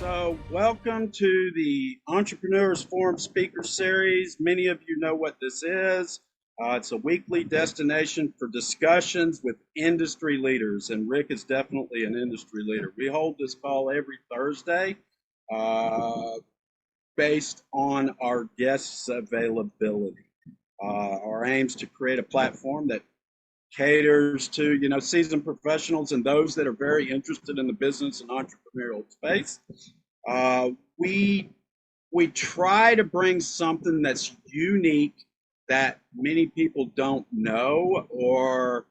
So, welcome to the Entrepreneurs Forum Speaker Series. Many of you know what this is. It's a weekly destination for discussions with industry leaders, and Rick is definitely an industry leader. We hold this call every Thursday based on our guests' availability. Our aim is to create a platform that caters to seasoned professionals and those that are very interested in the business and entrepreneurial space. We try to bring something that's unique that many people don't know or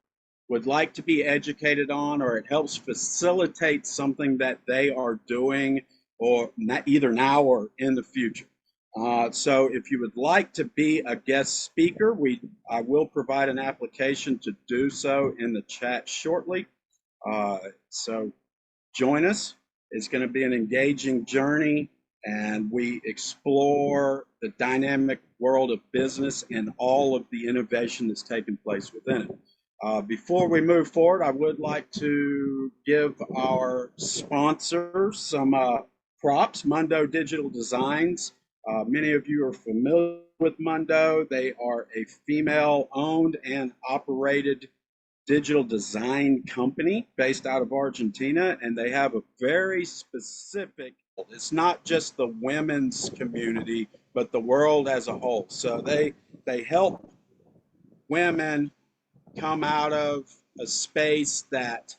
would like to be educated on, or it helps facilitate something that they are doing or not, either now or in the future. So if you would like to be a guest speaker, I will provide an application to do so in the chat shortly. So join us. It's going to be an engaging journey, and we explore the dynamic world of business and all of the innovation that's taking place within it. Before we move forward, I would like to give our sponsors some props. Mundo Digital Designs. Many of you are familiar with Mundo. They are a female-owned and operated digital design company based out of Argentina, and they have a very specific, it's not just the women's community, but the world as a whole. So they help women come out of a space that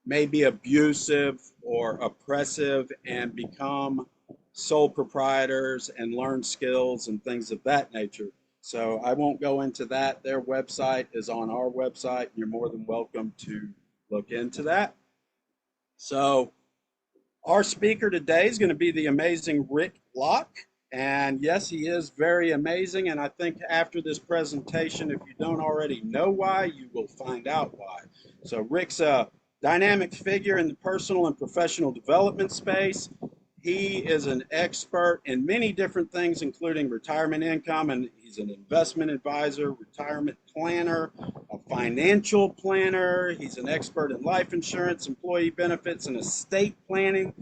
may be abusive or oppressive and become sole proprietors and learn skills and things of that nature. So I won't go into that. Their website is on our website, and you're more than welcome to look into that. So our speaker today is going to be the amazing Rick Locke. And yes, he is very amazing. And I think after this presentation, if you don't already know why, you will find out why. So Rick's a dynamic figure in the personal and professional development space. He is an expert in many different things, including retirement income, and he's an investment advisor, retirement planner, a financial planner. He's an expert in life insurance, employee benefits, and estate planning.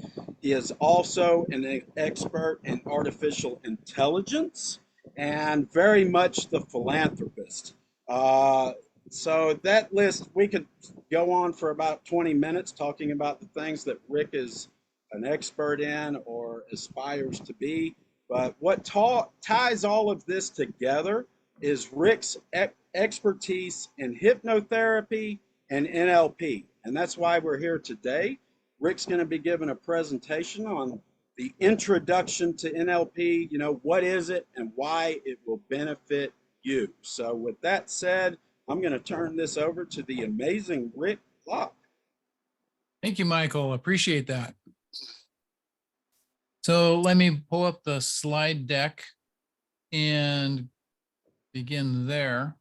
He is also an expert in artificial intelligence and very much the philanthropist. So that list, we could go on for about 20 minutes talking about the things that Rick is an expert in or aspires to be. But what ties all of this together is Rick's expertise in hypnotherapy and NLP. And that's why we're here today. Rick's going to be giving a presentation on the introduction to NLP, what is it and why it will benefit you. So with that said, I'm going to turn this over to the amazing Rick Locke. Thank you, Michael. Appreciate that. So let me pull up the slide deck and begin there.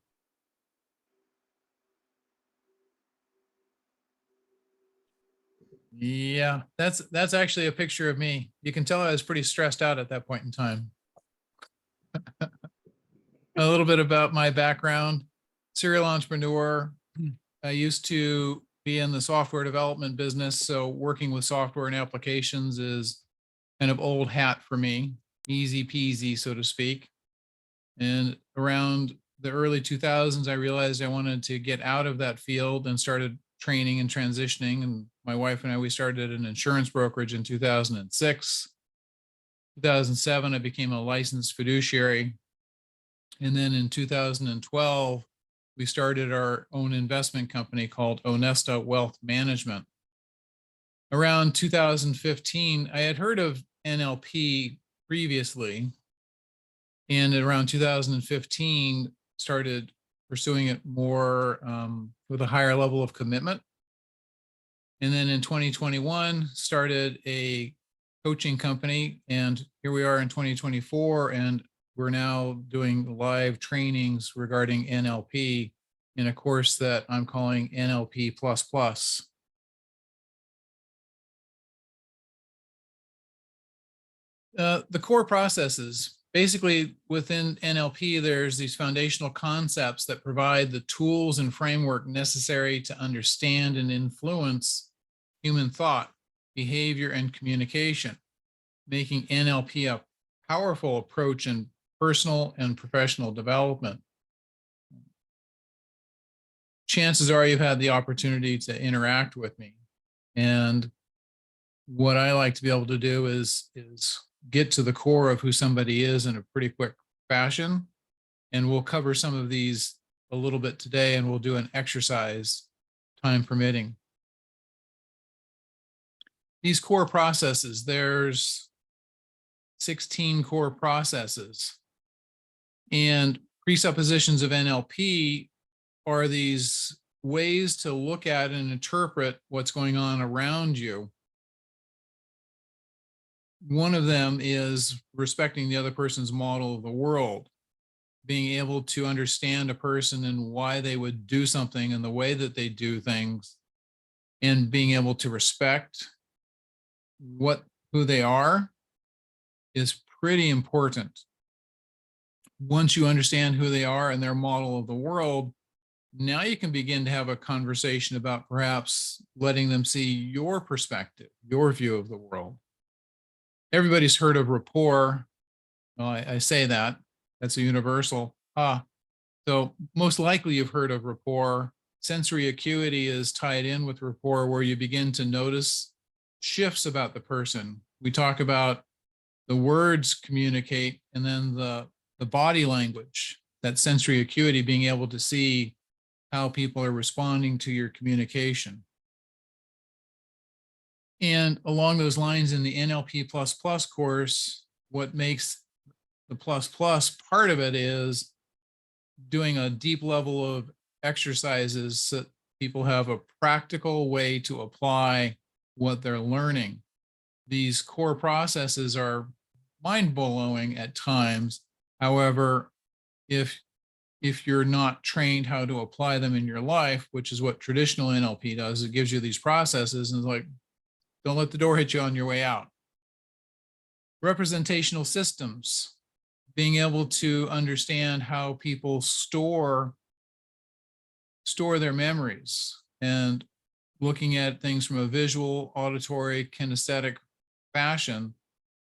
Yeah, that's actually a picture of me. You can tell I was pretty stressed out at that point in time. A little bit about my background. Serial entrepreneur. I used to be in the software development business, so working with software and applications is kind of old hat for me, easy peasy, so to speak. And around the early 2000s, I realized I wanted to get out of that field and started training and transitioning. And my wife and I, we started an insurance brokerage in 2006. 2007, I became a licensed fiduciary. And then in 2012, we started our own investment company called Onesta Wealth Management. Around 2015, I had heard of NLP previously, and around 2015, started pursuing it more with a higher level of commitment. And then in 2021, started a coaching company, and here we are in 2024, and we're now doing live trainings regarding NLP in a course that I'm calling NLP++. The core processes, basically within NLP, there's these foundational concepts that provide the tools and framework necessary to understand and influence human thought, behavior, and communication. making NLP a powerful approach in personal and professional development. Chances are you've had the opportunity to interact with me. And what I like to be able to do is get to the core of who somebody is in a pretty quick fashion. And we'll cover some of these a little bit today, and we'll do an exercise, time permitting. These core processes, there's 16 core processes. And presuppositions of NLP are these ways to look at and interpret what's going on around you. One of them is respecting the other person's model of the world, being able to understand a person and why they would do something and the way that they do things, and being able to respect who they are is pretty important. Once you understand who they are and their model of the world, now you can begin to have a conversation about perhaps letting them see your perspective, your view of the world. Everybody's heard of rapport. Well, I say that's a universal. So most likely you've heard of rapport. Sensory acuity is tied in with rapport, where you begin to notice shifts about the person. We talk about the words communicate, and then the body language, that sensory acuity, being able to see how people are responding to your communication. And along those lines, in the NLP++ course, what makes the plus part of it is doing a deep level of exercises so people have a practical way to apply what they're learning. These core processes are mind-blowing at times. However, if you're not trained how to apply them in your life, which is what traditional NLP does, it gives you these processes and it's like, don't let the door hit you on your way out. Representational systems, being able to understand how people store their memories, and looking at things from a visual, auditory, kinesthetic fashion.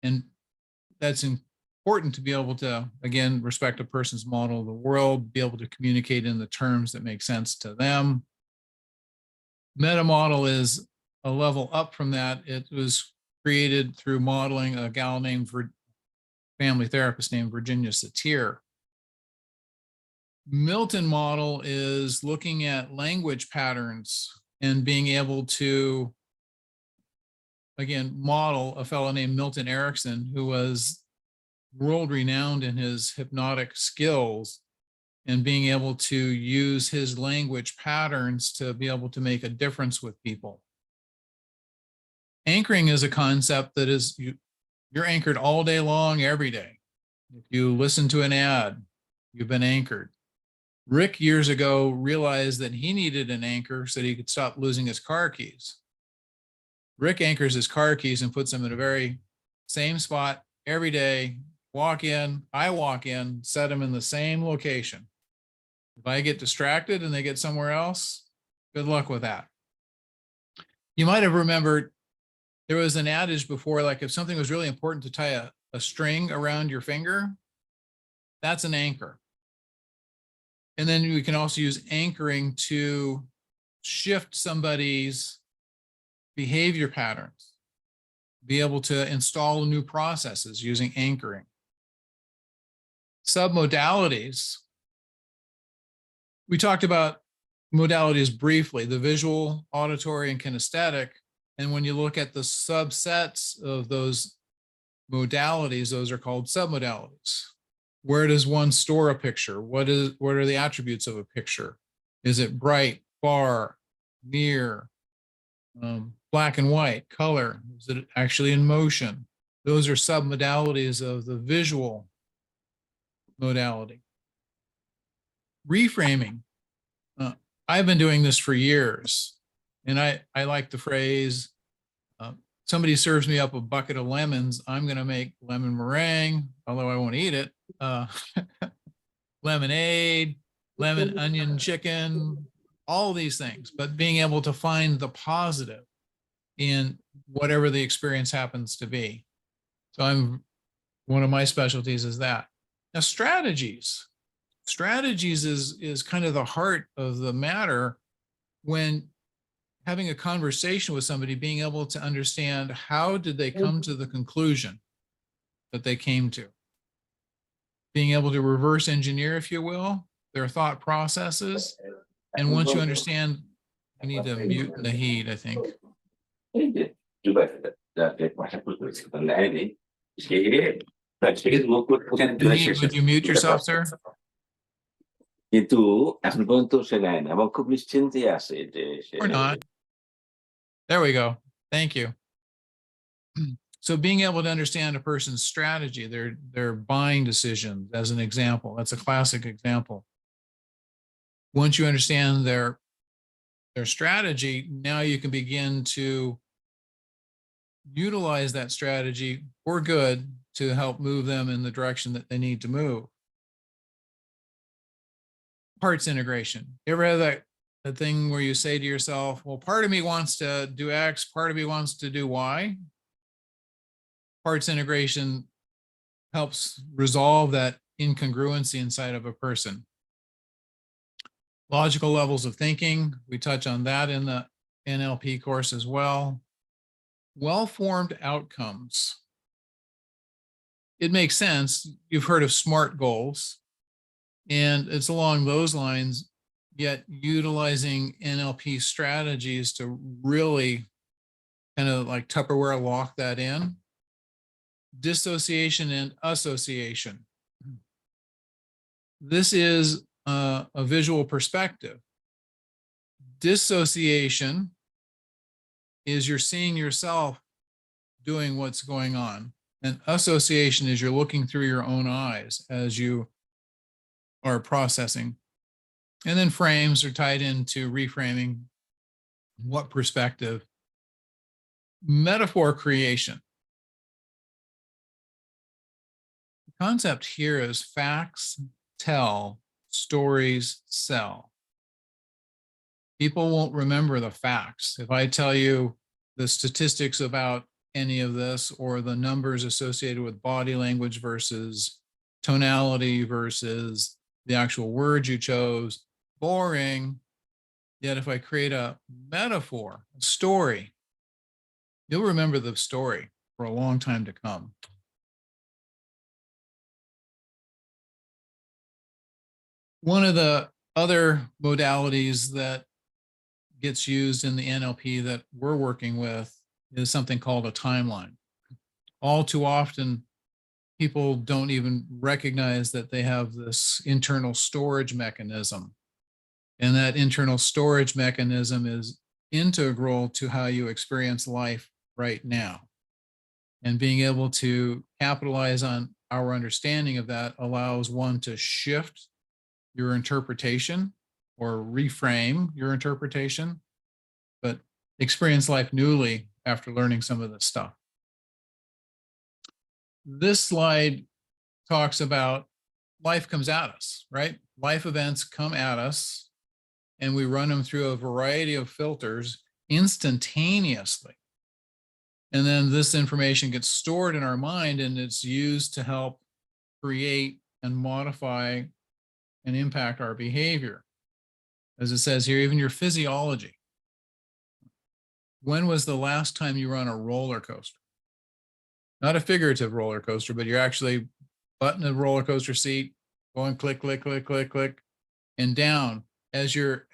And that's important to be able to, again, respect a person's model of the world, be able to communicate in the terms that make sense to them. Meta model is a level up from that. It was created through modeling a gal named family therapist named Virginia Satir. Milton model is looking at language patterns and being able to, again, model a fellow named Milton Erickson, who was world renowned in his hypnotic skills, and being able to use his language patterns to be able to make a difference with people. Anchoring is a concept that is, you're anchored all day long, every day. If you listen to an ad, you've been anchored. Rick years ago realized that he needed an anchor so that he could stop losing his car keys. Rick anchors his car keys and puts them in a very same spot every day. I walk in, set them in the same location. If I get distracted and they get somewhere else, good luck with that. You might have remembered there was an adage before, like if something was really important to tie a string around your finger, that's an anchor. And then we can also use anchoring to shift somebody's behavior patterns, be able to install new processes using anchoring. Submodalities. We talked about modalities briefly, the visual, auditory, and kinesthetic. And when you look at the subsets of those modalities, those are called submodalities. Where does one store a picture? What are the attributes of a picture? Is it bright, far, near, black and white, color? Is it actually in motion? Those are submodalities of the visual modality. Reframing. I've been doing this for years, and I like the phrase, somebody serves me up a bucket of lemons, I'm going to make lemon meringue, although I won't eat it. Lemonade, lemon onion chicken, all these things, but being able to find the positive in whatever the experience happens to be. So one of my specialties is that. Now, strategies. Strategies is kind of the heart of the matter when having a conversation with somebody, being able to understand how did they come to the conclusion that they came to. Being able to reverse engineer, if you will, their thought processes. And once you understand, you need to mute the heat, I think. Would you mute yourself, sir? Or not. There we go. Thank you. So being able to understand a person's strategy, their buying decisions, as an example, that's a classic example. Once you understand their strategy, now you can begin to utilize that strategy for good to help move them in the direction that they need to move. Parts integration. You ever have that thing where you say to yourself, well, part of me wants to do X, part of me wants to do Y? Parts integration helps resolve that incongruency inside of a person. Logical levels of thinking, we touch on that in the NLP course as well. Well-formed outcomes. It makes sense. You've heard of SMART goals, and it's along those lines, yet utilizing NLP strategies to really kind of like Tupperware lock that in. Dissociation and association. This is a visual perspective. Dissociation is you're seeing yourself doing what's going on. And association is you're looking through your own eyes as you are processing. And then frames are tied into reframing. What perspective? Metaphor creation. The concept here is facts tell, stories sell. People won't remember the facts. If I tell you the statistics about any of this or the numbers associated with body language versus tonality versus the actual words you chose, boring. Yet if I create a metaphor, a story, you'll remember the story for a long time to come. One of the other modalities that gets used in the NLP that we're working with is something called a timeline. All too often, people don't even recognize that they have this internal storage mechanism. And that internal storage mechanism is integral to how you experience life right now. And being able to capitalize on our understanding of that allows one to shift your interpretation or reframe your interpretation, but experience life newly after learning some of this stuff. This slide talks about life comes at us, right? Life events come at us and we run them through a variety of filters instantaneously. And then this information gets stored in our mind and it's used to help create and modify and impact our behavior. As it says here, even your physiology. When was the last time you were on a roller coaster? Not a figurative roller coaster, but you're actually buttoning the roller coaster seat, going click, click, click, click, click, and down. As you're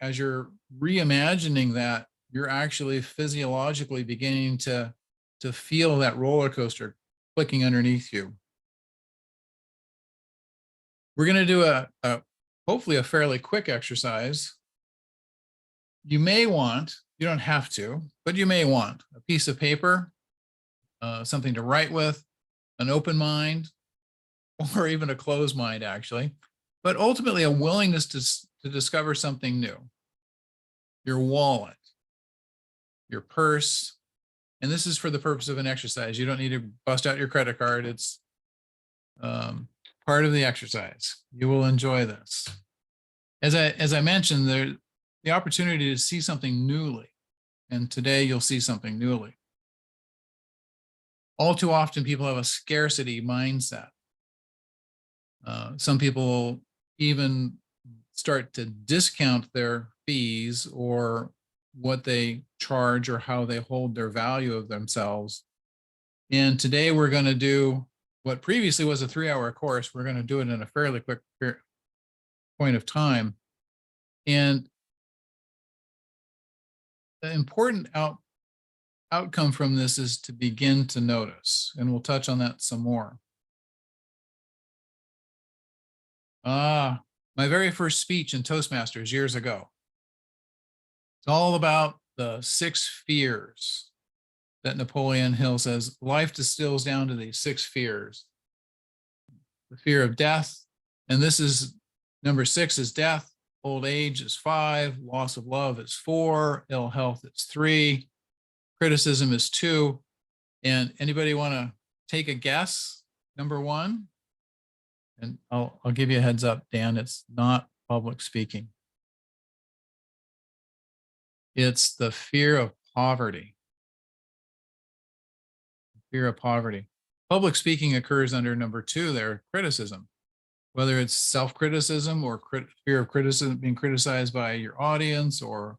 reimagining that, you're actually physiologically beginning to feel that roller coaster clicking underneath you. We're going to do hopefully a fairly quick exercise. You may want, you don't have to, but you may want a piece of paper, something to write with, an open mind, or even a closed mind, actually, but ultimately a willingness to discover something new. Your wallet, your purse, and this is for the purpose of an exercise. You don't need to bust out your credit card. It's part of the exercise. You will enjoy this. As I mentioned, the opportunity to see something newly, and today you'll see something newly. All too often, people have a scarcity mindset. Some people even start to discount their fees or what they charge or how they hold their value of themselves. And today we're going to do what previously was a 3-hour course. We're going to do it in a fairly quick point of time. And the important outcome from this is to begin to notice. And we'll touch on that some more. My very first speech in Toastmasters years ago. It's all about the 6 fears that Napoleon Hill says life distills down to these 6 fears. The fear of death, and this is number 6 is death, old age is 5, loss of love is 4, ill health is 3, criticism is 2. And anybody want to take a guess? Number 1? And I'll give you a heads up, Dan, it's not public speaking. It's the fear of poverty. Fear of poverty. Public speaking occurs under number 2 there, criticism. Whether it's self-criticism or fear of criticism, being criticized by your audience or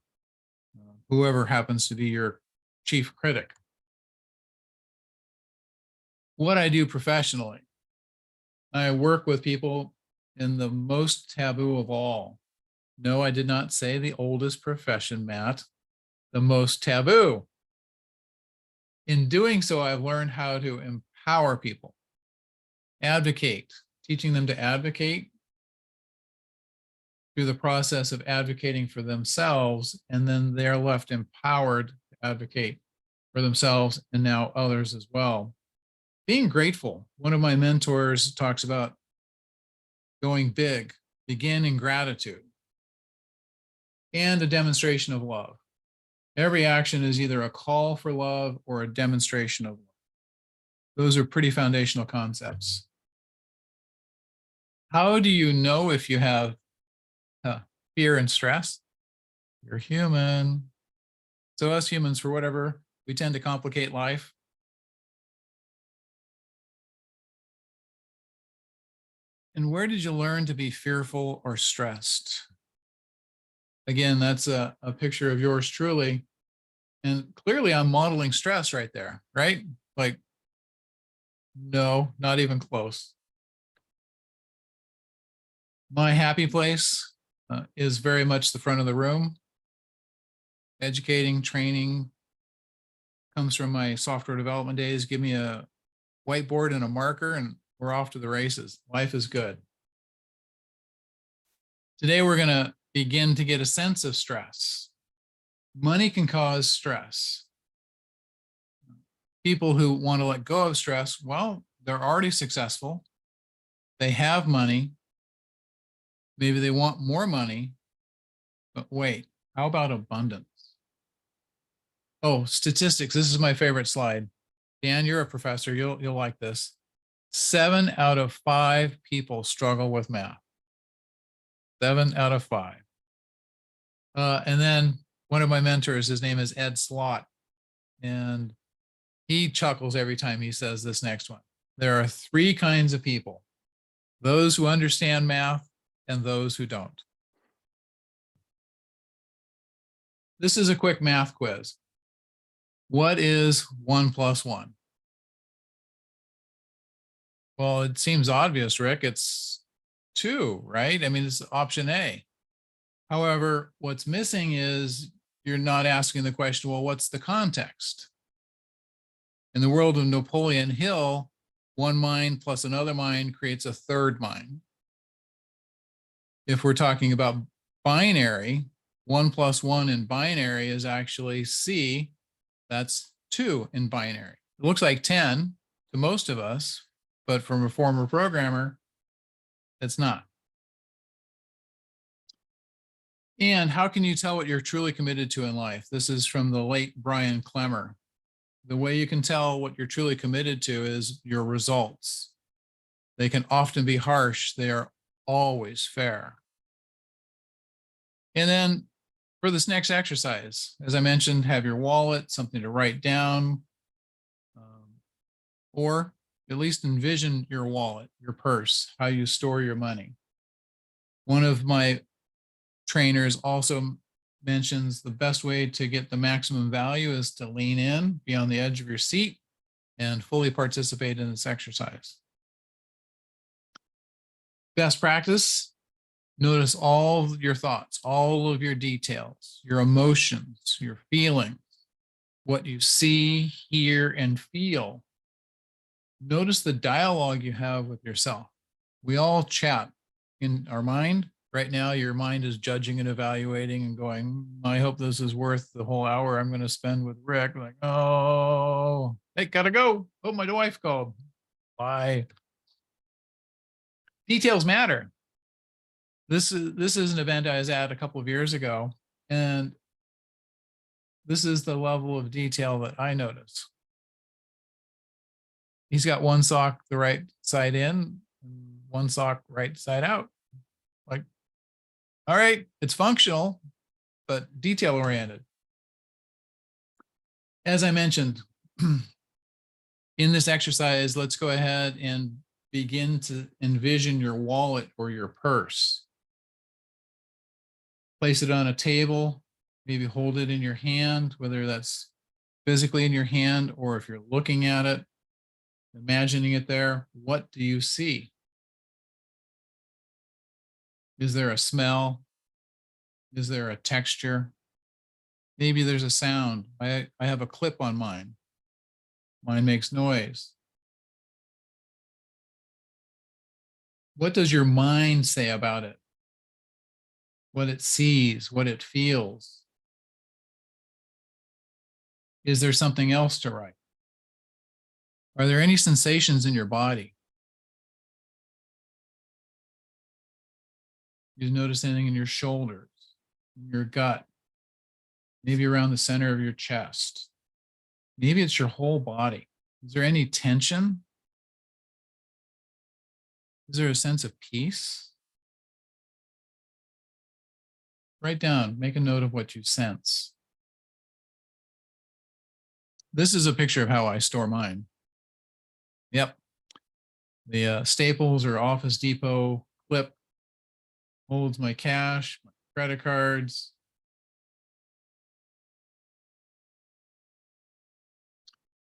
whoever happens to be your chief critic. What I do professionally, I work with people in the most taboo of all. No, I did not say the oldest profession, Matt. The most taboo. In doing so, I've learned how to empower people, advocate, teaching them to advocate through the process of advocating for themselves, and then they're left empowered to advocate for themselves and now others as well. Being grateful. One of my mentors talks about going big, begin in gratitude, and a demonstration of love. Every action is either a call for love or a demonstration of love. Those are pretty foundational concepts. How do you know if you have fear and stress? You're human. So us humans, for whatever, we tend to complicate life. And where did you learn to be fearful or stressed? Again, that's a picture of yours truly. And clearly I'm modeling stress right there, right? Like, no, not even close. My happy place is very much the front of the room. Educating, training comes from my software development days. Give me a whiteboard and a marker and we're off to the races. Life is good. Today, we're going to begin to get a sense of stress. Money can cause stress. People who want to let go of stress, well, they're already successful. They have money. Maybe they want more money. But wait, how about abundance? Oh, statistics. This is my favorite slide. Dan, you're a professor. You'll like this. 7 out of 5 people struggle with math. 7 out of 5. And then one of my mentors, his name is Ed Slott, and he chuckles every time he says this next one. There are 3 kinds of people: those who understand math and those who don't. This is a quick math quiz. What is 1 plus 1? Well, it seems obvious, Rick. It's 2, right? I mean, it's option A. However, what's missing is you're not asking the question, well, what's the context? In the world of Napoleon Hill, one mind plus another mind creates a third mind. If we're talking about binary, 1 plus 1 in binary is actually C. That's 2 in binary. It looks like 10 to most of us, but from a former programmer, it's not. And how can you tell what you're truly committed to in life? This is from the late Brian Clemmer. The way you can tell what you're truly committed to is your results. They can often be harsh. They are always fair. And then for this next exercise, as I mentioned, have your wallet, something to write down. or at least envision your wallet, your purse, how you store your money. One of my trainers also mentions the best way to get the maximum value is to lean in, be on the edge of your seat, and fully participate in this exercise. Best practice, notice all of your thoughts, all of your details, your emotions, your feelings, what you see, hear, and feel. Notice the dialogue you have with yourself. We all chat in our mind. Right now, your mind is judging and evaluating and going, I hope this is worth the whole hour I'm going to spend with Rick. Like, oh, hey, gotta go. Oh, my wife called. Bye. Details matter. This is an event I was at a couple of years ago, and this is the level of detail that I notice. He's got one sock the right side in, and one sock right side out. Like, all right, it's functional, but detail oriented. As I mentioned, in this exercise, let's go ahead and begin to envision your wallet or your purse. Place it on a table, maybe hold it in your hand, whether that's physically in your hand or if you're looking at it, imagining it there. What do you see? Is there a smell? Is there a texture? Maybe there's a sound. I have a clip on mine. Mine makes noise. What does your mind say about it? What it sees, what it feels? Is there something else to write? Are there any sensations in your body? You notice anything in your shoulders, in your gut, maybe around the center of your chest? Maybe it's your whole body. Is there any tension? Is there a sense of peace? Write down, make a note of what you sense. This is a picture of how I store mine. Yep. The Staples or Office Depot clip holds my cash, my credit cards.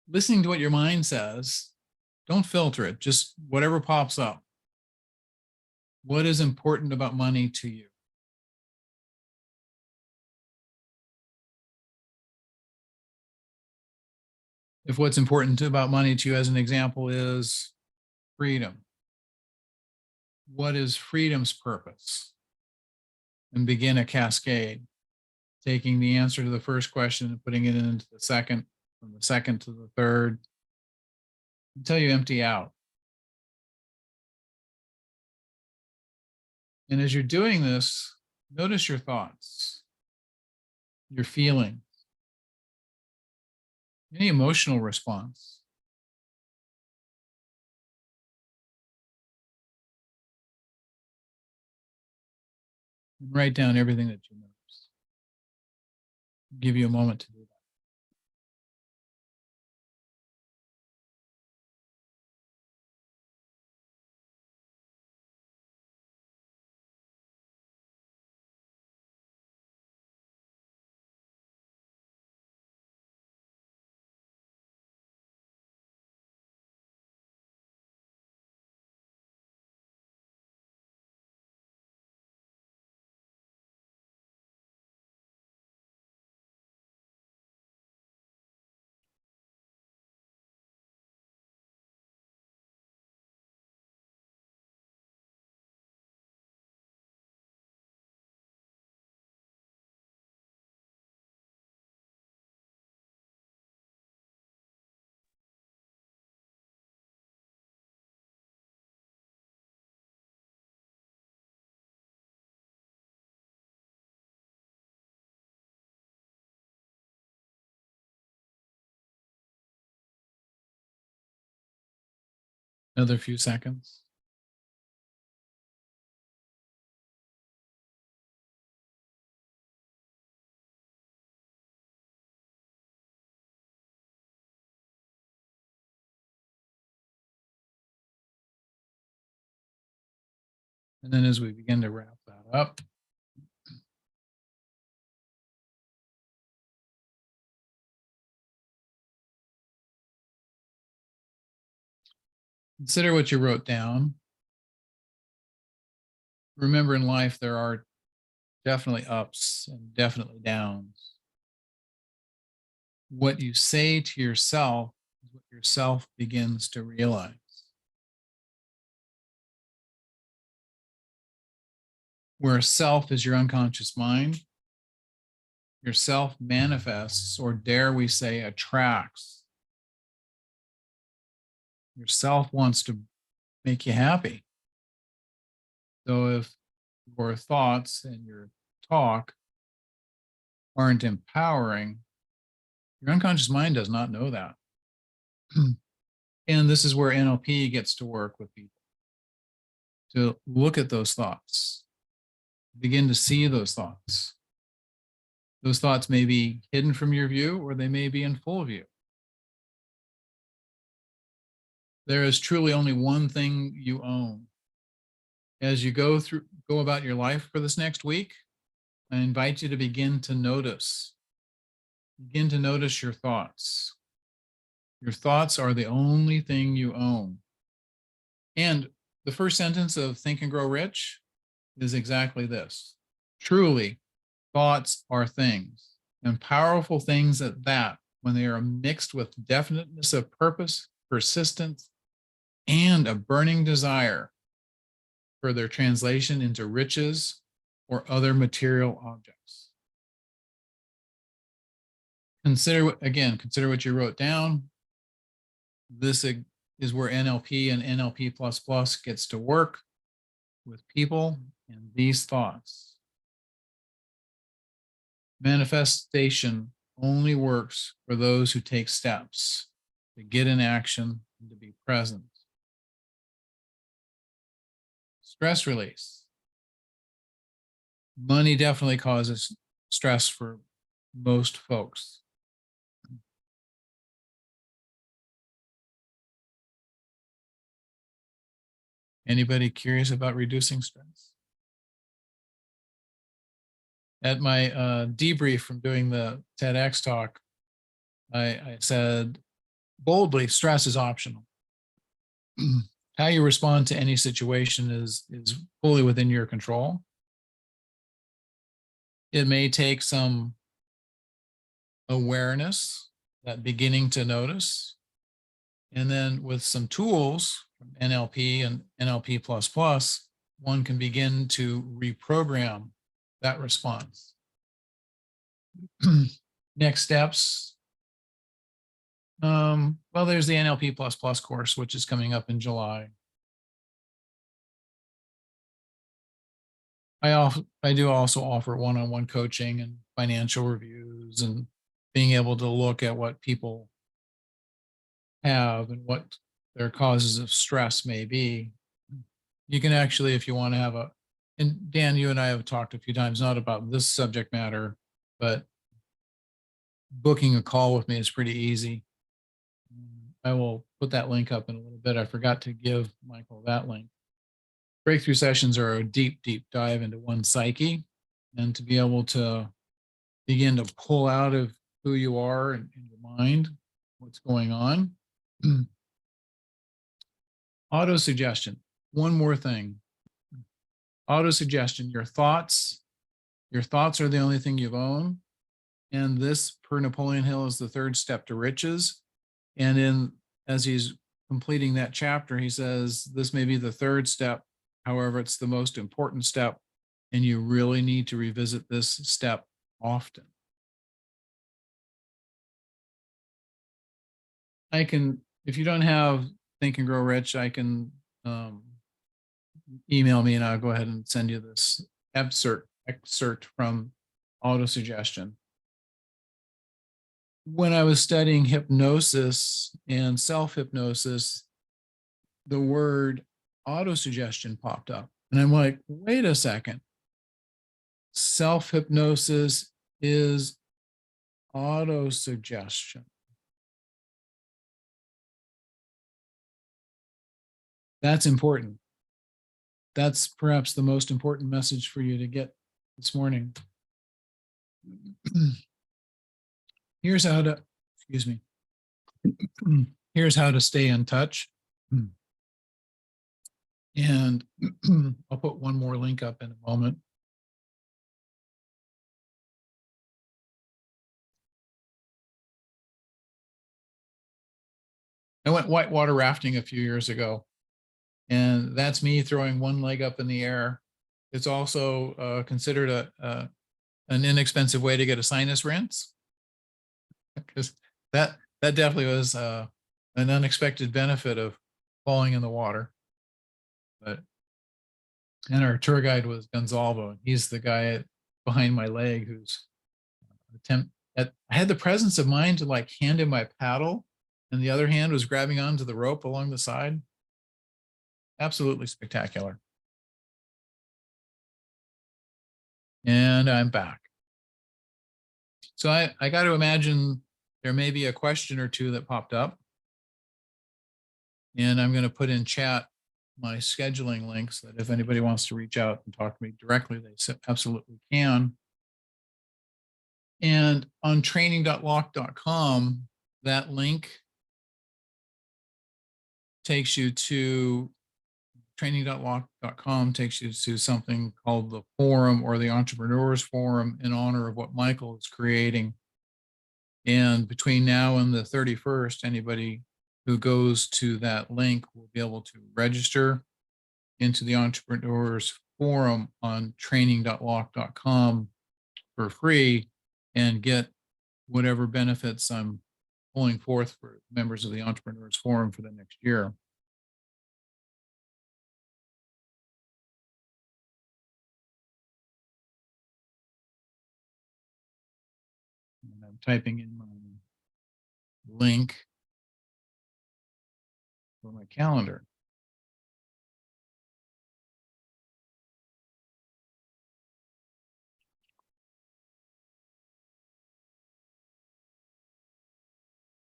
Listening to what your mind says, don't filter it, just whatever pops up. What is important about money to you? If what's important about money to you, as an example, is freedom, what is freedom's purpose? And begin a cascade, taking the answer to the first question and putting it into the second, from the second to the third, until you empty out. And as you're doing this, notice your thoughts, your feeling, any emotional response. And write down everything that you notice. I'll give you a moment to do that. Another few seconds. And then as we begin to wrap that up, consider what you wrote down. Remember, in life, there are definitely ups and definitely downs. What you say to yourself is what yourself begins to realize. Where self is your unconscious mind, your self manifests, or dare we say, attracts. Your self wants to make you happy. So if your thoughts and your talk aren't empowering, your unconscious mind does not know that. And this is where NLP gets to work with people, to look at those thoughts, begin to see those thoughts. Those thoughts may be hidden from your view, or they may be in full view. There is truly only one thing you own. As you go about your life for this next week, I invite you to begin to notice. Begin to notice your thoughts. Your thoughts are the only thing you own. And the first sentence of Think and Grow Rich is exactly this. Truly, thoughts are things, and powerful things at that, when they are mixed with definiteness of purpose, persistence, and a burning desire for their translation into riches or other material objects. Consider what you wrote down. This is where NLP and NLP++ gets to work with people and these thoughts. Manifestation only works for those who take steps to get in action and to be present. Stress release. Money definitely causes stress for most folks. Anybody curious about reducing stress? At my debrief from doing the TEDx talk, I said boldly, stress is optional. How you respond to any situation is fully within your control. It may take some awareness, that beginning to notice, and then with some tools from NLP and NLP++, one can begin to reprogram that response. Next steps. Well, there's the NLP++ course, which is coming up in July. I do also offer one-on-one coaching and financial reviews, and being able to look at what people have and what their causes of stress may be. You can actually, if you want to have and Dan, you and I have talked a few times, not about this subject matter, but booking a call with me is pretty easy. I will put that link up in a little bit. I forgot to give Michael that link. Breakthrough sessions are a deep, deep dive into one's psyche, and to be able to begin to pull out of who you are and in your mind, what's going on. Auto-suggestion. One more thing. Auto-suggestion. Your thoughts are the only thing you own. And this, per Napoleon Hill, is the third step to riches. And as he's completing that chapter, he says, this may be the third step. However, it's the most important step, and you really need to revisit this step often. If you don't have Think and Grow Rich, I can email me and I'll go ahead and send you this excerpt from Auto-suggestion. When I was studying hypnosis and self-hypnosis, the word auto-suggestion popped up. And I'm like, wait a second. Self-hypnosis is auto-suggestion. That's important. that's perhaps the most important message for you to get this morning. Here's how to, excuse me. Here's how to stay in touch. And I'll put one more link up in a moment. I went whitewater rafting a few years ago, and that's me throwing one leg up in the air. It's also considered an inexpensive way to get a sinus rinse, because that definitely was an unexpected benefit of falling in the water. And our tour guide was Gonzalo, and he's the guy behind my leg who's I had the presence of mind to like hand him my paddle, and the other hand was grabbing onto the rope along the side. Absolutely spectacular. And I'm back. So I got to imagine there may be a question or two that popped up. And I'm going to put in chat my scheduling links that if anybody wants to reach out and talk to me directly, they absolutely can. And on training.lock.com, that link takes you to training.lock.com takes you to something called the forum, or the Entrepreneurs Forum, in honor of what Michael is creating. And between now and the 31st, anybody who goes to that link will be able to register into the Entrepreneurs Forum on training.lock.com for free and get whatever benefits I'm pulling forth for members of the Entrepreneurs Forum for the next year. And I'm typing in my link for my calendar.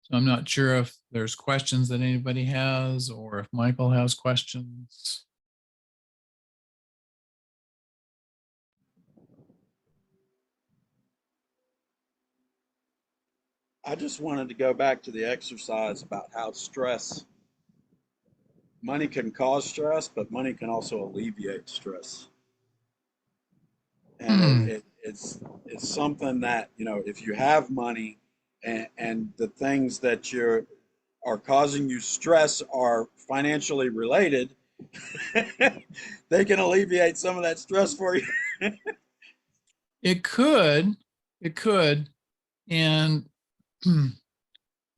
So I'm not sure if there's questions that anybody has, or if Michael has questions. I just wanted to go back to the exercise about how money can cause stress, but money can also alleviate stress. And it's something that, if you have money and the things that are causing you stress are financially related, they can alleviate some of that stress for you. It could. And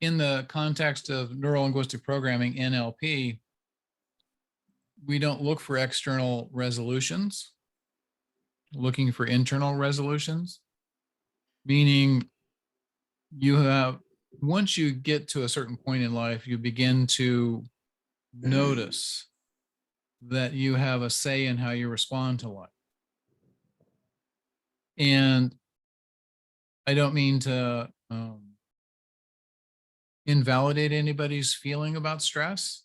in the context of Neuro Linguistic Programming, NLP, we don't look for external resolutions, looking for internal resolutions, meaning once you get to a certain point in life, you begin to notice that you have a say in how you respond to life. And I don't mean to invalidate anybody's feeling about stress.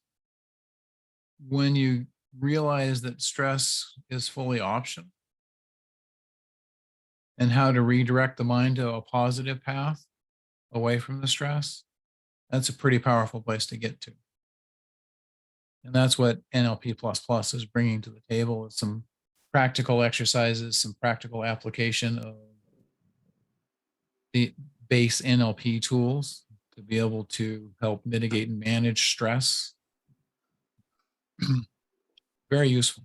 When you realize that stress is fully optional and how to redirect the mind to a positive path away from the stress, that's a pretty powerful place to get to. And that's what NLP++ is bringing to the table, is some practical exercises, some practical application of the base NLP tools to be able to help mitigate and manage stress. Very useful.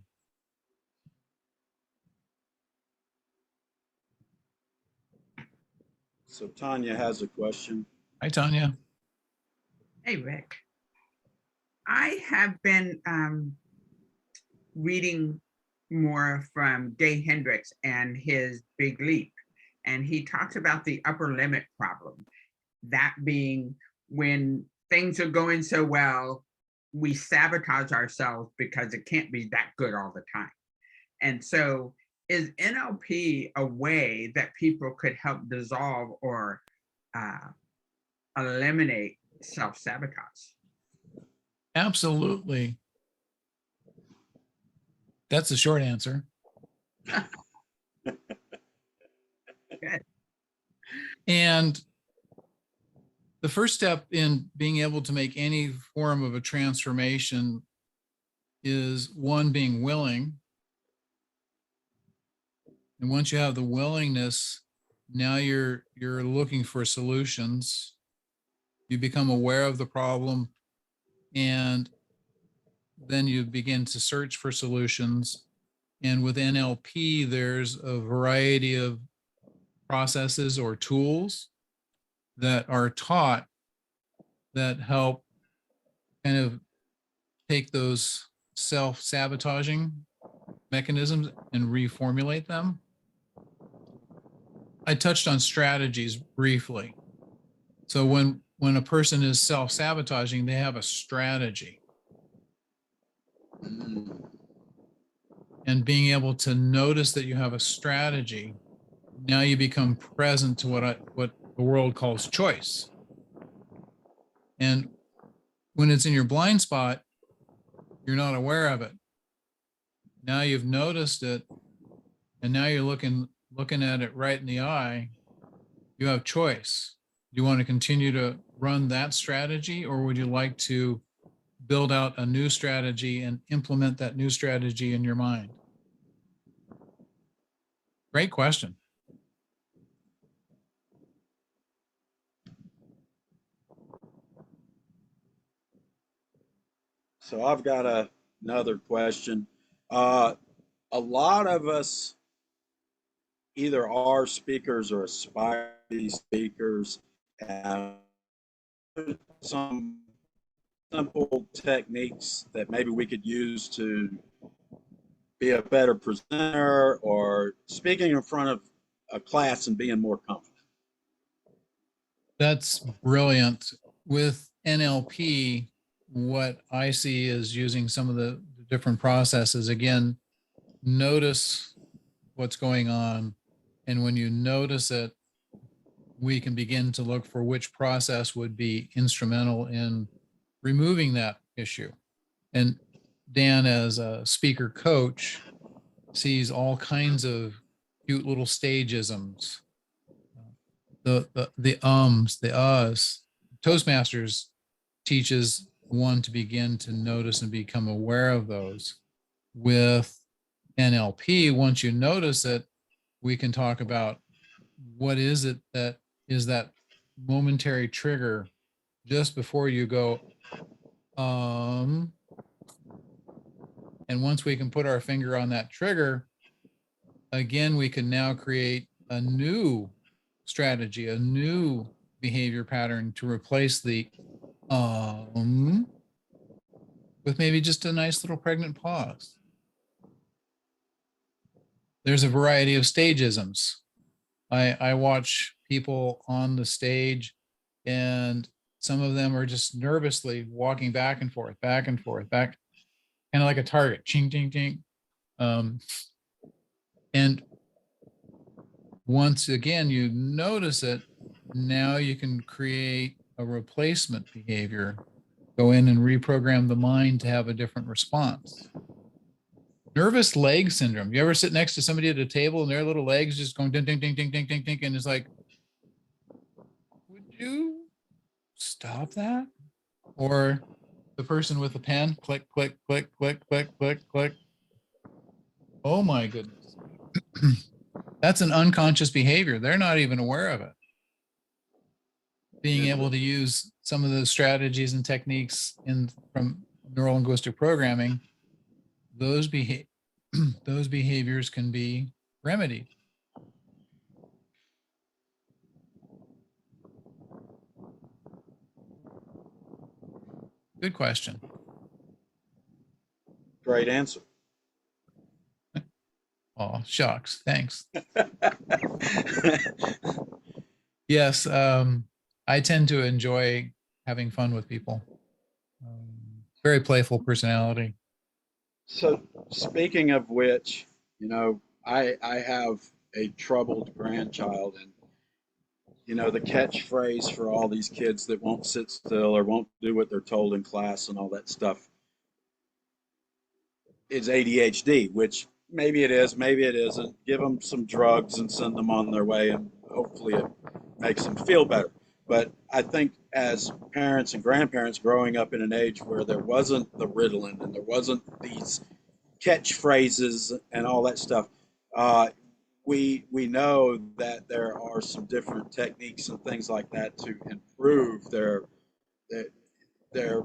So Tanya has a question. Hi, Tanya. Hey, Rick. I have been reading more from Gay Hendricks and his Big Leap, and he talks about the upper limit problem. That being when things are going so well, we sabotage ourselves because it can't be that good all the time. And so is NLP a way that people could help dissolve or eliminate self-sabotage? Absolutely. That's the short answer. Good. And the first step in being able to make any form of a transformation is one, being willing. And once you have the willingness, now you're looking for solutions. You become aware of the problem, and then you begin to search for solutions. And with NLP, there's a variety of processes or tools that are taught that help kind of take those self-sabotaging mechanisms and reformulate them. I touched on strategies briefly. So when a person is self-sabotaging, they have a strategy. And being able to notice that you have a strategy, now you become present to what the world calls choice. And when it's in your blind spot, you're not aware of it. Now you've noticed it, and now you're looking at it right in the eye. You have choice. Do you want to continue to run that strategy, or would you like to build out a new strategy and implement that new strategy in your mind? Great question. So I've got another question. A lot of us either are speakers or aspire to be speakers, and some simple techniques that maybe we could use to be a better presenter or speaking in front of a class and being more confident. That's brilliant. With NLP, what I see is using some of the different processes. Again, notice what's going on. And when you notice it, we can begin to look for which process would be instrumental in removing that issue. And Dan, as a speaker coach, sees all kinds of cute little stageisms, the ums, the uhs. Toastmasters teaches one to begin to notice and become aware of those. With NLP, once you notice it, we can talk about what is it that is that momentary trigger just before you go, and once we can put our finger on that trigger, again, we can now create a new strategy, a new behavior pattern to replace the with maybe just a nice little pregnant pause. There's a variety of stageisms. I watch people on the stage, and some of them are just nervously walking back and forth, back, kind of like a target, ching, ching, ching. And once again, you notice it, now you can create a replacement behavior, go in and reprogram the mind to have a different response. Nervous leg syndrome. You ever sit next to somebody at a table and their little legs just going ding, ding, ding, ding, ding, ding, ding, and it's like, would you stop that? Or the person with the pen, click, click, click, click, click, click, click. Oh my goodness. That's an unconscious behavior. They're not even aware of it. Being able to use some of those strategies and techniques from Neuro Linguistic Programming, those behaviors can be remedied. Good question. Great answer. Oh, shucks. Thanks. Yes, I tend to enjoy having fun with people. Very playful personality. So speaking of which, you know, I have a troubled grandchild, and you know, the catchphrase for all these kids that won't sit still or won't do what they're told in class and all that stuff. is ADHD, which maybe it is, maybe it isn't. Give them some drugs and send them on their way, and hopefully it makes them feel better. But I think as parents and grandparents growing up in an age where there wasn't the Ritalin and there wasn't these catchphrases and all that stuff, we know that there are some different techniques and things like that to improve their, their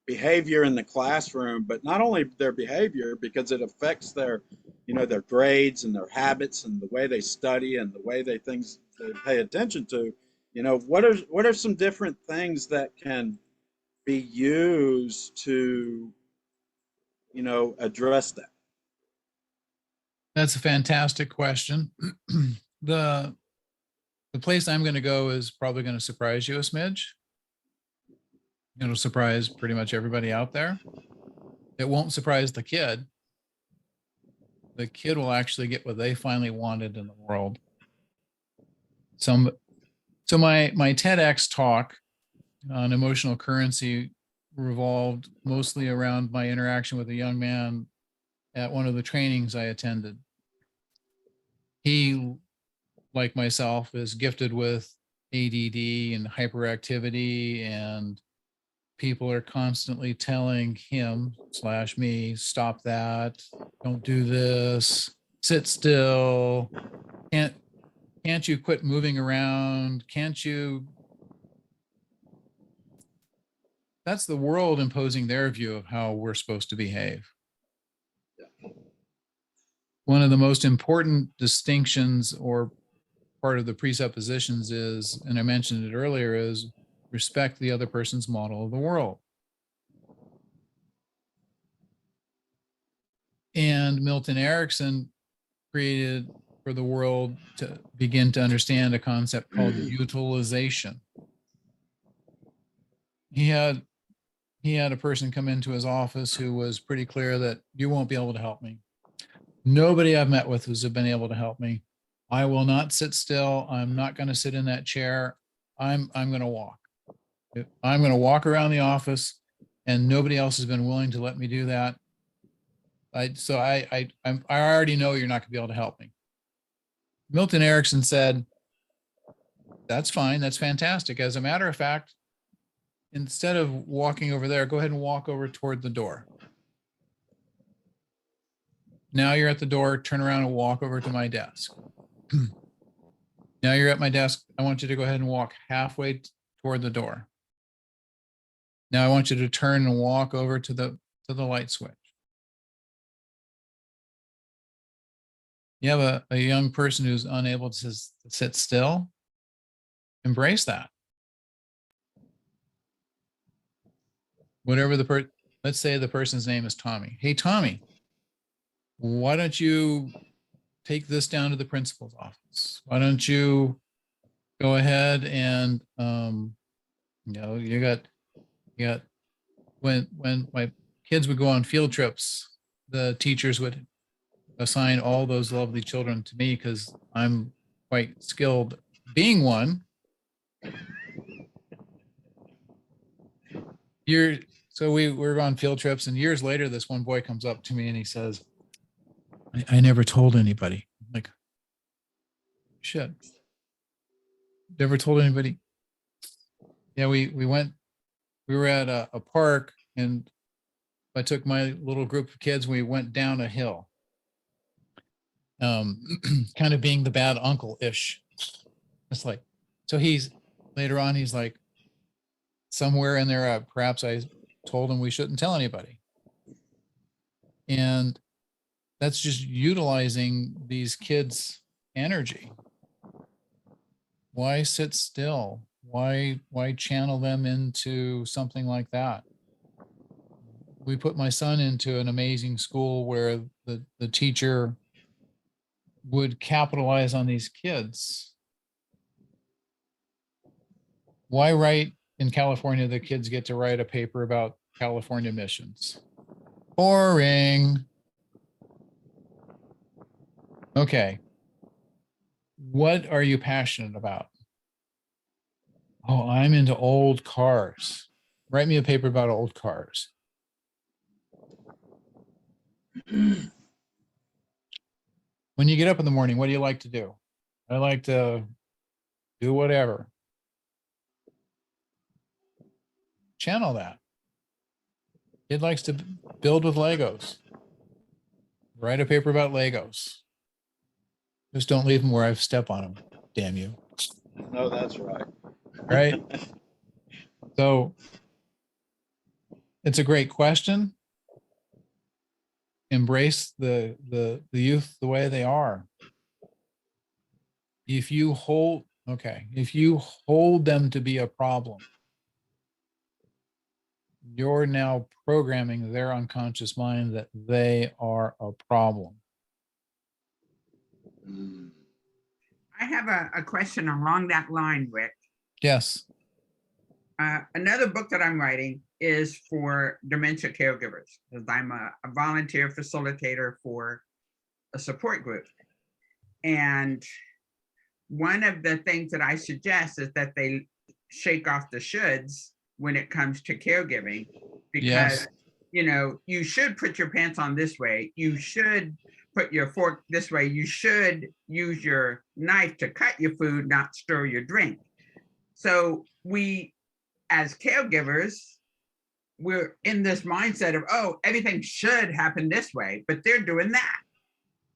behavior in the classroom, but not only their behavior, because it affects their, their grades and their habits and the way they study and the way they pay attention to. What are some different things that can be used to, address that? That's a fantastic question. The place I'm going to go is probably going to surprise you a smidge. It'll surprise pretty much everybody out there. It won't surprise the kid. The kid will actually get what they finally wanted in the world. So my TEDx talk on emotional currency revolved mostly around my interaction with a young man at one of the trainings I attended. He, like myself, is gifted with ADD and hyperactivity, and people are constantly telling him/me, stop that, don't do this, sit still, can't you quit moving around, can't you? That's the world imposing their view of how we're supposed to behave. One of the most important distinctions or part of the presuppositions is, and I mentioned it earlier, is respect the other person's model of the world. And Milton Erickson created for the world to begin to understand a concept called utilization. He had a person come into his office who was pretty clear that you won't be able to help me. Nobody I've met with has been able to help me. I will not sit still. I'm not going to sit in that chair. I'm going to walk. I'm going to walk around the office, and nobody else has been willing to let me do that. I already know you're not going to be able to help me. Milton Erickson said, that's fine. That's fantastic. As a matter of fact, instead of walking over there, go ahead and walk over toward the door. Now you're at the door, turn around and walk over to my desk. Now you're at my desk. I want you to go ahead and walk halfway toward the door. Now I want you to turn and walk over to the light switch. You have a young person who's unable to sit still. Embrace that. Whatever let's say the person's name is Tommy. Hey, Tommy, why don't you take this down to the principal's office? Why don't you go ahead and, you got, when my kids would go on field trips, the teachers would assign all those lovely children to me because I'm quite skilled being one. So we were on field trips, and years later, this one boy comes up to me and he says, I never told anybody. I'm like, shit. Never told anybody. Yeah, we were at a park, and I took my little group of kids, and we went down a hill. Kind of being the bad uncle-ish. It's like, so later on, he's like, somewhere in there, perhaps I told him we shouldn't tell anybody. And that's just utilizing these kids' energy. Why sit still? Why channel them into something like that? We put my son into an amazing school where the teacher would capitalize on these kids. Why write in California, the kids get to write a paper about California missions? Boring. Okay. What are you passionate about? Oh, I'm into old cars. Write me a paper about old cars. When you get up in the morning, what do you like to do? I like to do whatever. Channel that. Kid likes to build with Legos. Write a paper about Legos. Just don't leave them where I step on them. Damn you. No, that's right. Right? So it's a great question. Embrace the youth the way they are. If you hold them to be a problem, you're now programming their unconscious mind that they are a problem. I have a question along that line, Rick. Yes. Another book that I'm writing is for dementia caregivers, because I'm a volunteer facilitator for a support group. And one of the things that I suggest is that they shake off the shoulds when it comes to caregiving, because Yes. you know, you should put your pants on this way, you should put your fork this way, you should use your knife to cut your food, not stir your drink. So we, as caregivers, we're in this mindset of, oh, everything should happen this way, but they're doing that.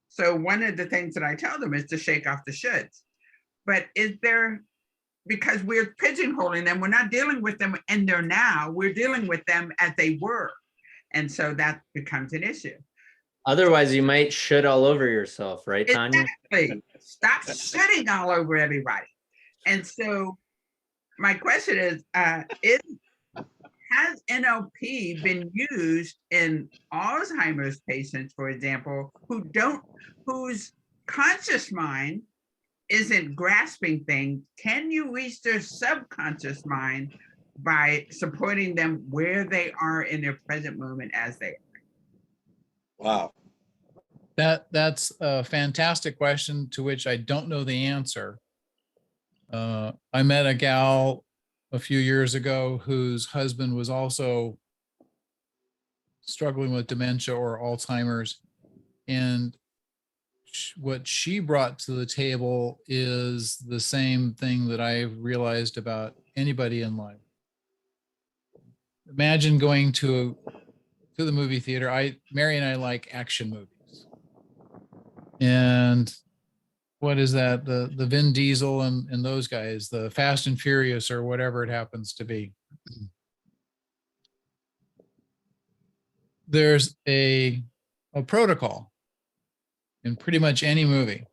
So one of the things that I tell them is to shake off the shoulds. But is there, because we're pigeonholing them, we're not dealing with them in their now, we're dealing with them as they were. And so that becomes an issue. Otherwise, you might should all over yourself, right, Tanya? Exactly. Stop shitting all over everybody. And so my question is has NLP been used in Alzheimer's patients, for example, whose conscious mind isn't grasping things? Can you reach their subconscious mind by supporting them where they are in their present moment as they are? Wow. That's a fantastic question to which I don't know the answer. I met a gal a few years ago whose husband was also struggling with dementia or Alzheimer's. And what she brought to the table is the same thing that I've realized about anybody in life. Imagine going to the movie theater. Mary and I like action movies. And what is that? The Vin Diesel and those guys, the Fast and Furious or whatever it happens to be. There's a protocol in pretty much any movie.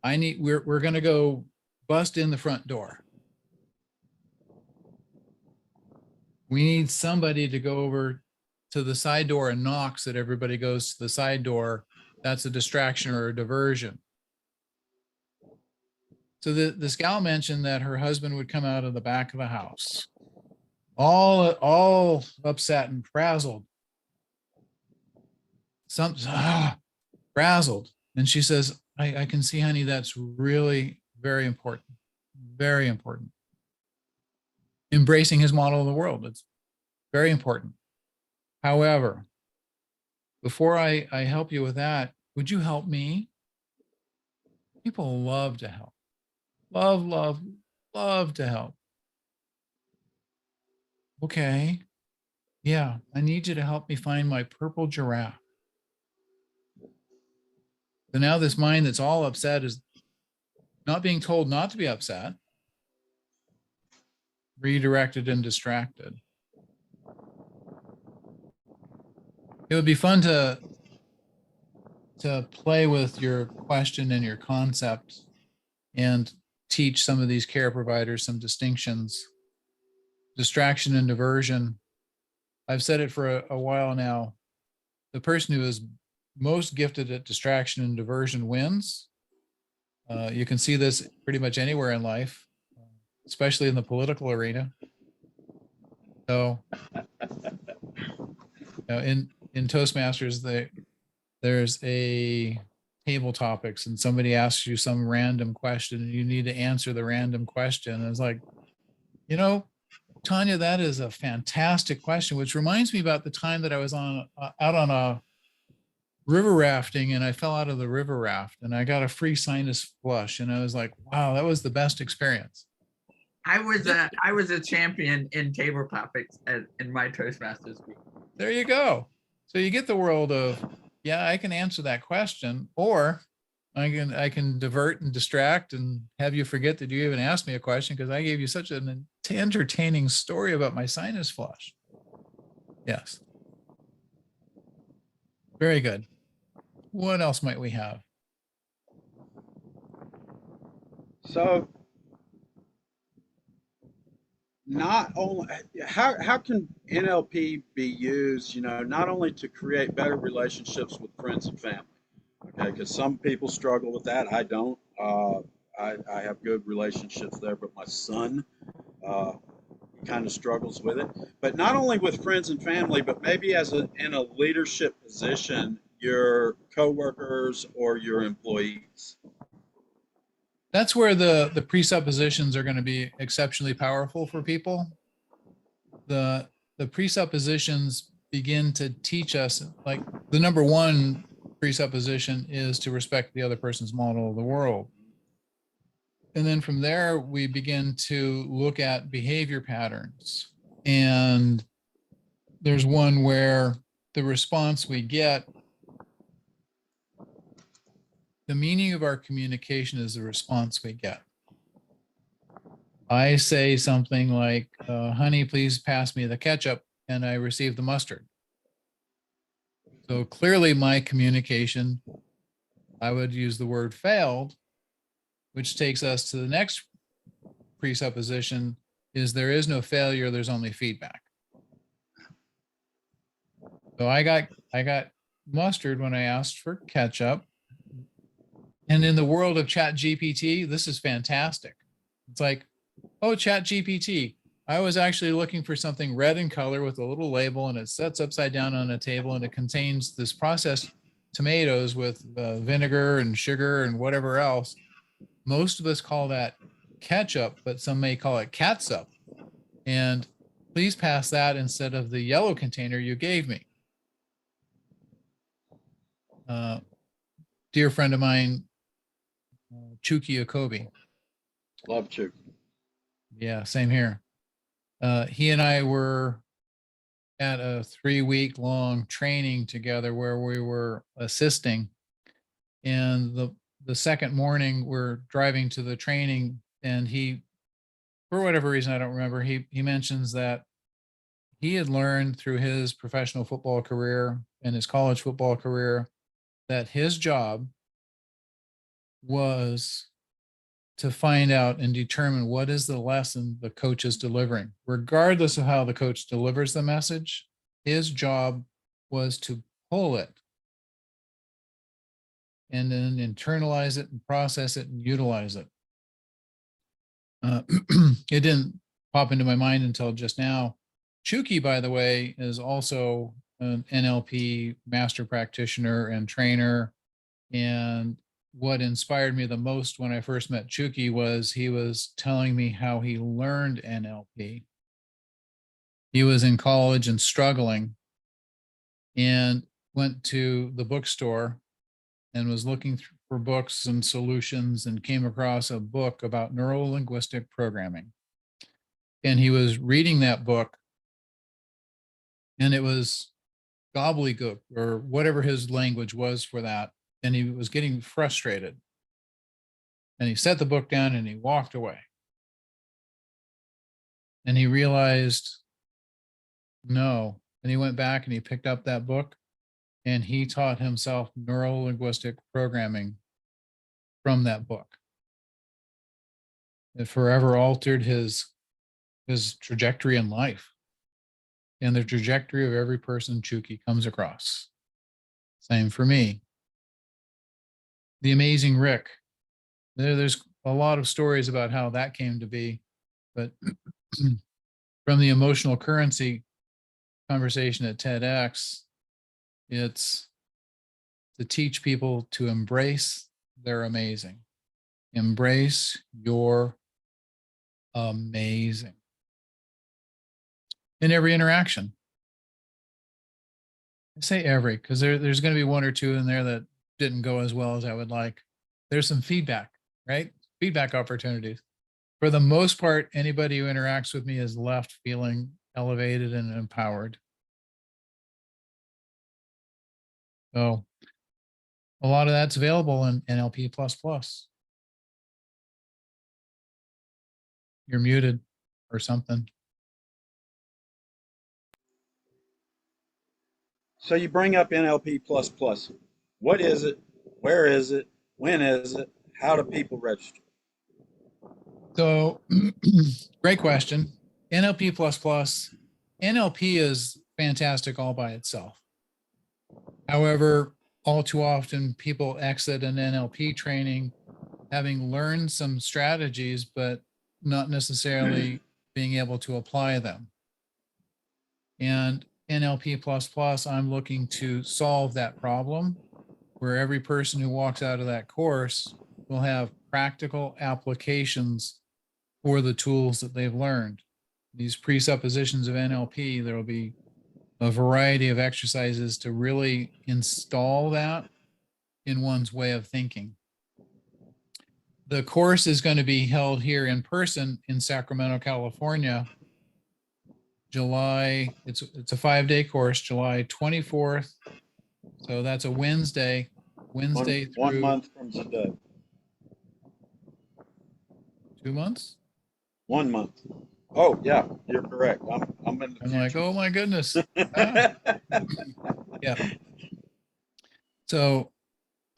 We're gonna go bust in the front door. We need somebody to go over to the side door and knock so that everybody goes to the side door. That's a distraction or a diversion. So this gal mentioned that her husband would come out of the back of the house, all upset and frazzled. Frazzled. And she says, I can see, honey, that's really very important. Very important. Embracing his model of the world. It's very important. However, before I help you with that, would you help me? People love to help. Love to help. Okay. Yeah, I need you to help me find my purple giraffe. So now this mind that's all upset is not being told not to be upset, redirected and distracted. It would be fun to play with your question and your concept and teach some of these care providers some distinctions. Distraction and diversion. I've said it for a while now. The person who is most gifted at distraction and diversion wins. You can see this pretty much anywhere in life, especially in the political arena. So, in Toastmasters, there's a table topics, and somebody asks you some random question, and you need to answer the random question. And it's like, Tanya, that is a fantastic question, which reminds me about the time that I was out on a river rafting, and I fell out of the river raft and I got a free sinus flush, and I was like, wow, that was the best experience. I was a champion in tabletop in my Toastmasters group. There you go. So you get the world of, yeah, I can answer that question, or I can divert and distract and have you forget that you even asked me a question because I gave you such an entertaining story about my sinus flush. Yes. Very good. What else might we have? So not only how can NLP be used, not only to create better relationships with friends and family, okay, because some people struggle with that. I don't. I have good relationships there, but my son kind of struggles with it. But not only with friends and family, but maybe in a leadership position, your coworkers or your employees. That's where the presuppositions are going to be exceptionally powerful for people. The presuppositions begin to teach us, like the number one presupposition is to respect the other person's model of the world. And then from there, we begin to look at behavior patterns. And there's one where the response we get, the meaning of our communication is the response we get. I say something like, honey, please pass me the ketchup, and I receive the mustard. So clearly my communication, I would use the word failed, which takes us to the next presupposition is there is no failure, there's only feedback. So I got mustard when I asked for ketchup. And in the world of Chat GPT, this is fantastic. It's like, oh, Chat GPT, I was actually looking for something red in color with a little label, and it sits upside down on a table, and it contains this processed tomatoes with vinegar and sugar and whatever else. Most of us call that ketchup, but some may call it catsup. And please pass that instead of the yellow container you gave me. Dear friend of mine, Chuki Okobi. Love Chuki. Yeah, same here. He and I were at a 3-week-long training together where we were assisting. And the second morning we're driving to the training, and he, for whatever reason, I don't remember, he mentions that he had learned through his professional football career and his college football career that his job was to find out and determine what is the lesson the coach is delivering. Regardless of how the coach delivers the message, his job was to pull it and then internalize it and process it and utilize it. It didn't pop into my mind until just now. Chuki, by the way, is also an NLP master practitioner and trainer. And what inspired me the most when I first met Chuki was he was telling me how he learned NLP. He was in college and struggling, and went to the bookstore and was looking for books and solutions, and came across a book about Neuro Linguistic Programming. And he was reading that book, and it was gobbledygook or whatever his language was for that. And he was getting frustrated. And he set the book down and he walked away. And he realized, no. And he went back and he picked up that book, and he taught himself Neuro Linguistic Programming from that book. It forever altered his trajectory in life and the trajectory of every person Chuki comes across. Same for me. The amazing Rick. There's a lot of stories about how that came to be, but from the emotional currency conversation at TEDx, it's to teach people to embrace their amazing. Embrace your amazing. in every interaction. I say every, because there's going to be one or two in there that didn't go as well as I would like. There's some feedback, right? Feedback opportunities. For the most part, anybody who interacts with me is left feeling elevated and empowered. So a lot of that's available in NLP++. You're muted or something. So you bring up NLP++. What is it? Where is it? When is it? How do people register? So great question. NLP++. NLP is fantastic all by itself. However, all too often people exit an NLP training having learned some strategies, but not necessarily being able to apply them. And NLP++, I'm looking to solve that problem where every person who walks out of that course will have practical applications for the tools that they've learned. These presuppositions of NLP, there will be a variety of exercises to really install that in one's way of thinking. The course is going to be held here in person in Sacramento, California, July, it's a 5-day course, July 24th. So that's a Wednesday through 1 month from today. 2 months. 1 month. Oh yeah, you're correct. I'm in the I'm like, future. oh my goodness. Yeah. So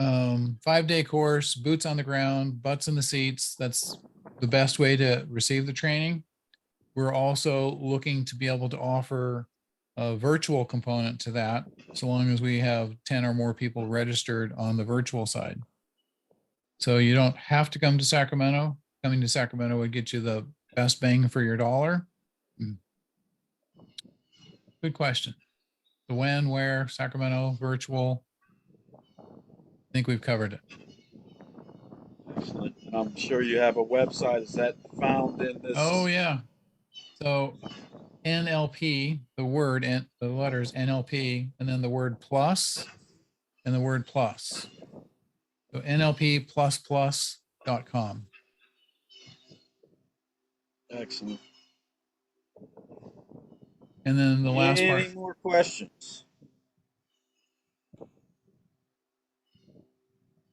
5-day course, boots on the ground, butts in the seats. That's the best way to receive the training. We're also looking to be able to offer a virtual component to that, so long as we have 10 or more people registered on the virtual side. So you don't have to come to Sacramento. Coming to Sacramento would get you the best bang for your dollar. Good question. The when, where, Sacramento, virtual. I think we've covered it. Excellent. And I'm sure you have a website. Is that found in this? Oh yeah. So NLP, the word and the letters NLP, and then the word plus and the word plus. So NLP++.com. Excellent. And then the last part. Any more questions?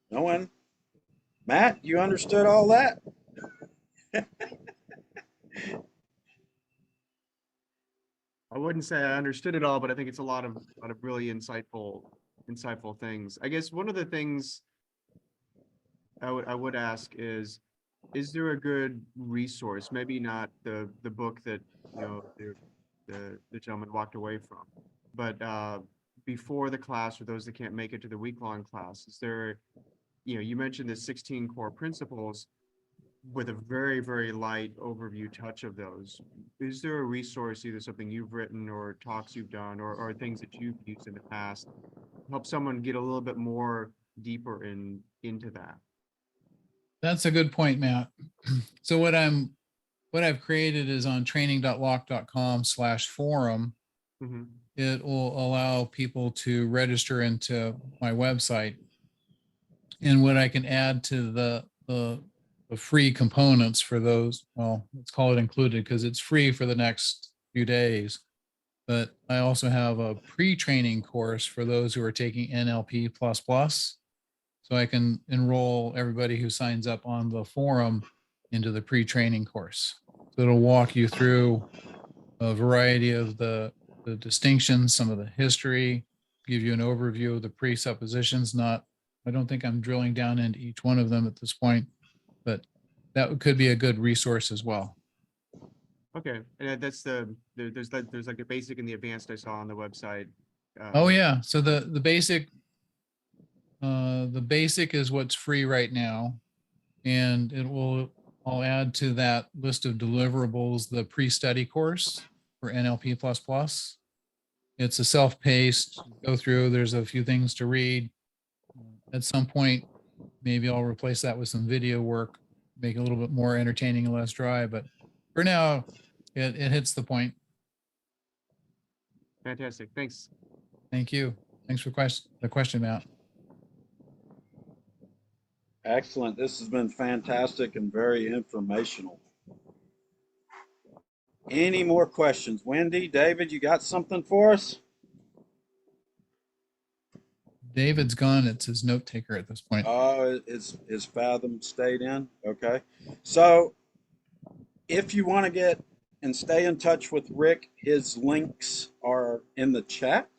No one? Matt, you understood all that? I wouldn't say I understood it all, but I think it's a lot of really insightful things. I guess one of the things I would ask is there a good resource? Maybe not the book that the gentleman walked away from, but before the class, or those that can't make it to the week-long class, is there, you mentioned the 16 core principles with a very, very light overview touch of those. Is there a resource, either something you've written or talks you've done or things that you've used in the past, help someone get a little bit more deeper into that? That's a good point, Matt. So what I've created is on training.locke.com/forum. Mm-hmm. It will allow people to register into my website. And what I can add to the free components for those, well, let's call it included because it's free for the next few days. But I also have a pre-training course for those who are taking NLP++. So I can enroll everybody who signs up on the forum into the pre-training course. So it'll walk you through a variety of the distinctions, some of the history, give you an overview of the presuppositions. I don't think I'm drilling down into each one of them at this point, but that could be a good resource as well. Okay, and that's there's like a basic and the advanced I saw on the website. Oh yeah, so the basic is what's free right now, and I'll add to that list of deliverables the pre-study course for NLP++. It's a self-paced go through. There's a few things to read. At some point, maybe I'll replace that with some video work, make it a little bit more entertaining and less dry. But for now, it hits the point. Fantastic. Thanks. Thank you. Thanks for the question, Matt. Excellent. This has been fantastic and very informational. Any more questions? Wendy, David, you got something for us? David's gone. It's his note taker at this point. Is Fathom stayed in? Okay. So if you want to get and stay in touch with Rick, his links are in the chat.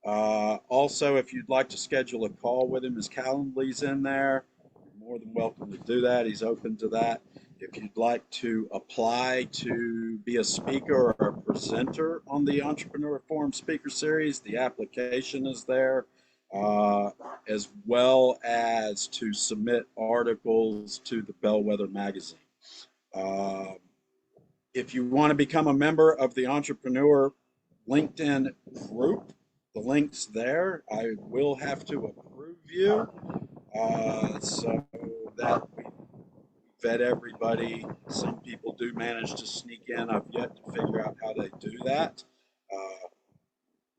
Also, if you'd like to schedule a call with him, his Calendly's in there. You're more than welcome to do that. He's open to that. If you'd like to apply to be a speaker or a presenter on the Entrepreneur Forum Speaker Series, the application is there, as well as to submit articles to the Bellwether magazine. If you want to become a member of the Entrepreneur LinkedIn group, the link's there. I will have to approve you so that we vet everybody. Some people do manage to sneak in. I've yet to figure out how they do that.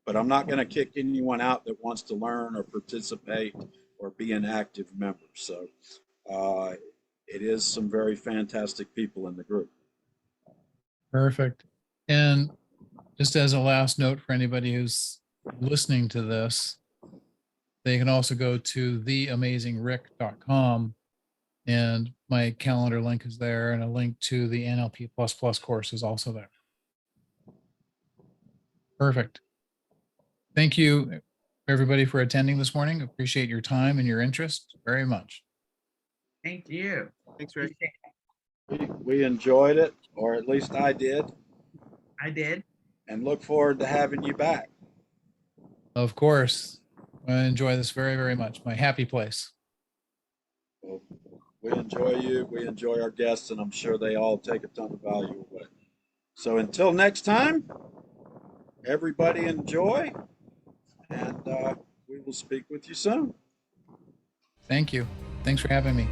But I'm not going to kick anyone out that wants to learn or participate or be an active member. So it is some very fantastic people in the group. Perfect. And just as a last note for anybody who's listening to this, they can also go to theamazingrick.com, and my calendar link is there, and a link to the NLP++ course is also there. Perfect. Thank you, everybody, for attending this morning. Appreciate your time and your interest very much. Thank you. Thanks, Rick. We enjoyed it, or at least I did, I did. and look forward to having you back. Of course. I enjoy this very, very much. My happy place. Well, we enjoy you. We enjoy our guests, and I'm sure they all take a ton of value away. So until next time, everybody enjoy, and we will speak with you soon. Thank you. Thanks for having me.